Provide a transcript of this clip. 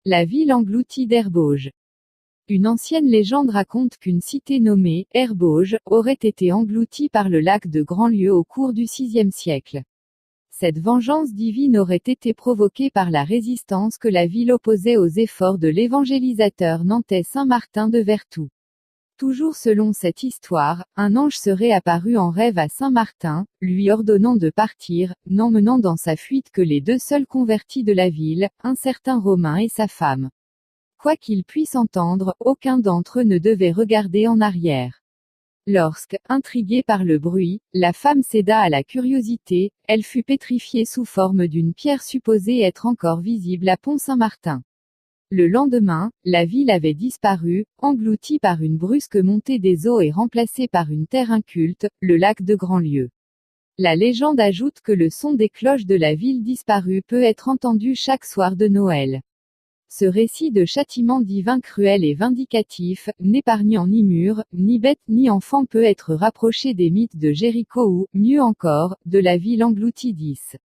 La ville engloutie d'Herbauges. Une ancienne légende raconte qu'une cité nommée Herbauges aurait été engloutie par le lac de Grandlieu au cours du VIe siècle. Cette vengeance divine aurait été provoquée par la résistance que la ville opposait aux efforts de l'évangélisateur nantais Saint Martin de Vertou. Toujours selon cette histoire, un ange serait apparu en rêve à Saint Martin, lui ordonnant de partir, n'emmenant dans sa fuite que les deux seuls convertis de la ville, un certain Romain et sa femme. Quoi qu'ils puissent entendre, aucun d'entre eux ne devait regarder en arrière. Lorsque, intriguée par le bruit, la femme céda à la curiosité, elle fut pétrifiée sous forme d'une pierre supposée être encore visible à Pont-Saint-Martin. Le lendemain, la ville avait disparu, engloutie par une brusque montée des eaux et remplacée par une terre inculte, le lac de Grandlieu. La légende ajoute que le son des cloches de la ville disparue peut être entendu chaque soir de Noël. Ce récit de châtiment divin cruel et vindicatif, n'épargnant ni murs, ni bêtes ni enfants peut être rapproché des mythes de Jéricho ou, mieux encore, de la ville engloutie d'Is.